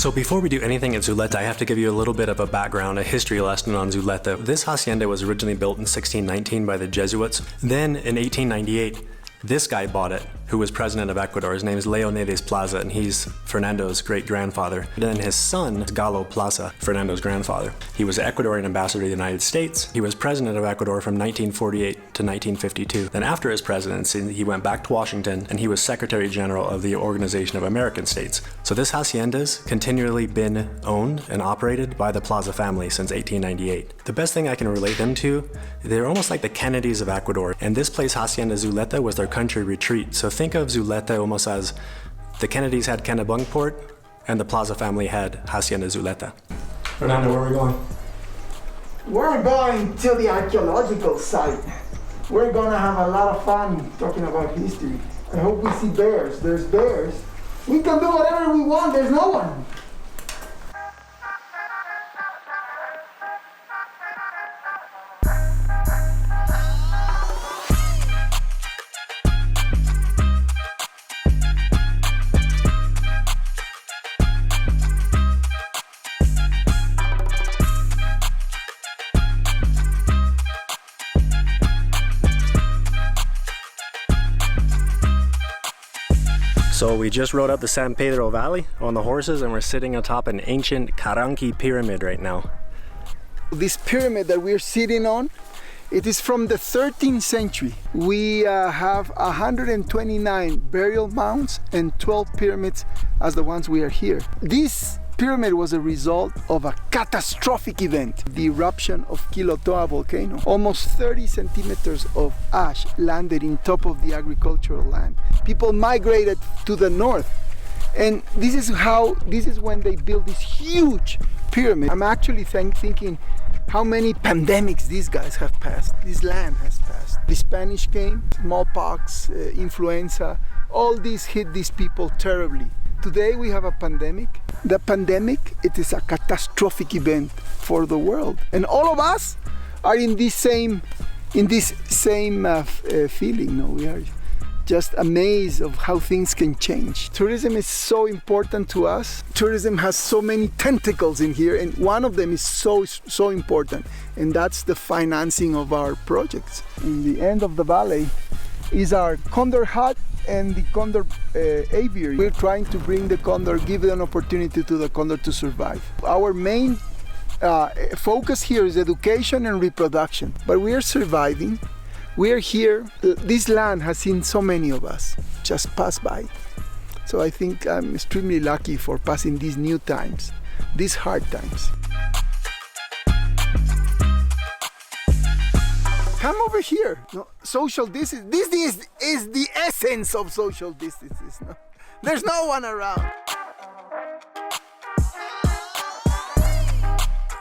So before we do anything at Zuleta, I have to give you a little bit of a background, a history lesson on Zuleta. This hacienda was originally built in 1619 by the Jesuits. Then in 1898, this guy bought it, who was president of Ecuador. His name is Leonidas Plaza, and he's Fernando's great-grandfather. Then his son is Galo Plaza, Fernando's grandfather. He was Ecuadorian ambassador to the United States. He was president of Ecuador from 1948 to 1952. Then after his presidency, he went back to Washington, and he was Secretary General of the Organization of American States. So this hacienda's continually been owned and operated by the Plaza family since 1898. The best thing I can relate them to, they're almost like the Kennedys of Ecuador, and this place, Hacienda Zuleta, was their country retreat. So think of Zuleta almost as the Kennedys had Kennebunkport and the Plaza family had Hacienda Zuleta. Fernando, where are we going? We're going to the archaeological site. We're gonna have a lot of fun talking about history. I hope we see bears. There's bears. We can do whatever we want. There's no one. So we just rode up the San Pedro Valley on the horses, and we're sitting atop an ancient Caranqui pyramid right now. This pyramid that we're sitting on, it is from the 13th century. We have 129 burial mounds and 12 pyramids as the ones we are here. This pyramid was a result of a catastrophic event, the eruption of Quilotoa volcano. Almost 30 centimeters of ash landed in top of the agricultural land. People migrated to the north, and this is when they built this huge pyramid. I'm actually thinking how many pandemics these guys have passed, this land has passed. The Spanish came, smallpox, influenza, all these hit these people terribly. Today we have a pandemic. The pandemic, it is a catastrophic event for the world. And all of us are in this same feeling. No? We are just amazed of how things can change. Tourism is so important to us. Tourism has so many tentacles in here, and one of them is so important, and that's the financing of our projects. In the end of the valley is our condor hut and the condor aviary. We're trying to bring the condor, give an opportunity to the condor to survive. Our main focus here is education and reproduction, but we are surviving. We are here. This land has seen so many of us just pass by. So I think I'm extremely lucky for passing these new times, these hard times. Come over here. No, social distance. This is the essence of social distances. No? There's no one around.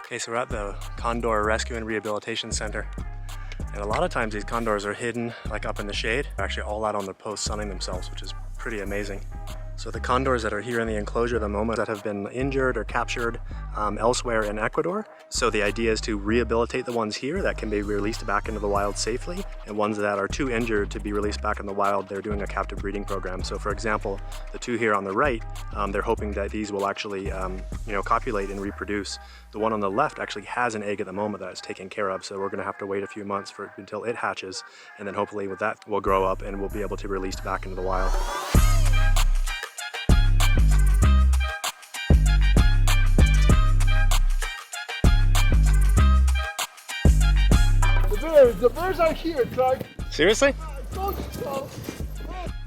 Okay, so we're at the Condor Rescue and Rehabilitation Center. And a lot of times these condors are hidden like up in the shade. They're actually all out on their posts sunning themselves, which is pretty amazing. So the condors that are here in the enclosure at the moment that have been injured or captured elsewhere in Ecuador. So the idea is to rehabilitate the ones here that can be released back into the wild safely, and ones that are too injured to be released back in the wild, they're doing a captive breeding program. So for example, the two here on the right, they're hoping that these will actually copulate and reproduce. The one on the left actually has an egg at the moment that it's taken care of, so we're going to have to wait a few months until it hatches, and then hopefully with that will grow up and we'll be able to be released back into the wild. The bears are here, Clark. Seriously? I told you so.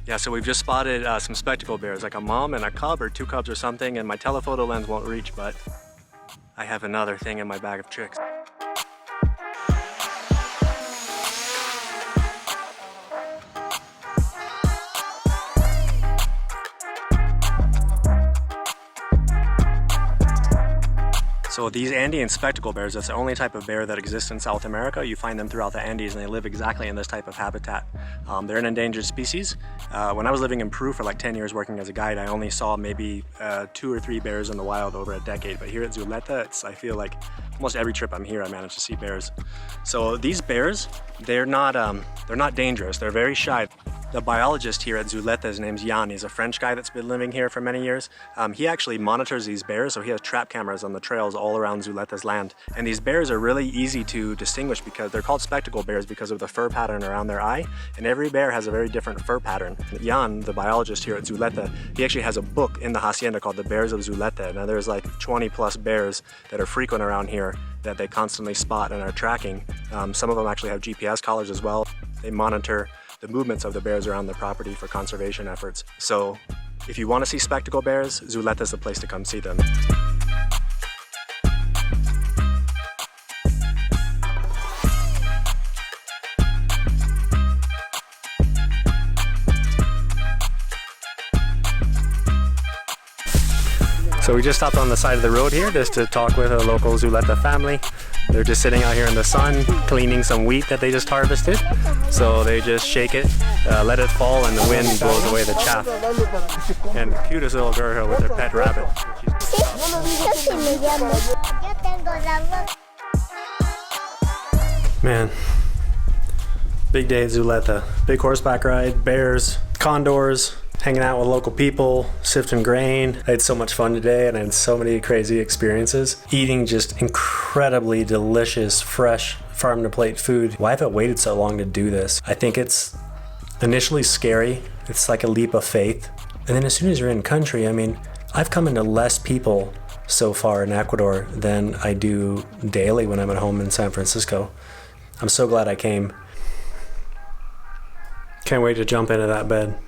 Yeah, so we've just spotted some spectacle bears, like a mom and a cub or two cubs or something, and my telephoto lens won't reach, but I have another thing in my bag of tricks. So these Andean spectacle bears, that's the only type of bear that exists in South America. You find them throughout the Andes, and they live exactly in this type of habitat. They're an endangered species. When I was living in Peru for like 10 years working as a guide, I only saw maybe 2 or 3 bears in the wild over a decade. But here at Zuleta, I feel like almost every trip I'm here, I manage to see bears. So these bears, they're not dangerous. They're very shy. The biologist here at Zuleta, his name's Jan. He's a French guy that's been living here for many years. He actually monitors these bears, so he has trap cameras on the trails all around Zuleta's land. And these bears are really easy to distinguish because they're called spectacle bears because of the fur pattern around their eye. And every bear has a very different fur pattern. Jan, the biologist here at Zuleta, he actually has a book in the Hacienda called The Bears of Zuleta. Now there's like 20 plus bears that are frequent around here that they constantly spot and are tracking. Some of them actually have GPS collars as well. They monitor the movements of the bears around the property for conservation efforts. So if you want to see spectacle bears, Zuleta is the place to come see them. So we just stopped on the side of the road here just to talk with a local Zuleta family. They're just sitting out here in the sun, cleaning some wheat that they just harvested. So they just shake it, let it fall, and the wind blows away the chaff. And the cutest little girl here with her pet rabbit. Man, big day at Zuleta. Big horseback ride, bears, condors, hanging out with local people, sifting grain. I had so much fun today and I had so many crazy experiences. Eating just incredibly delicious, fresh, farm-to-plate food. Why have I waited so long to do this? I think it's initially scary. It's like a leap of faith. And then as soon as you're in country, I mean, I've come into less people so far in Ecuador than I do daily when I'm at home in San Francisco. I'm so glad I came. Can't wait to jump into that bed.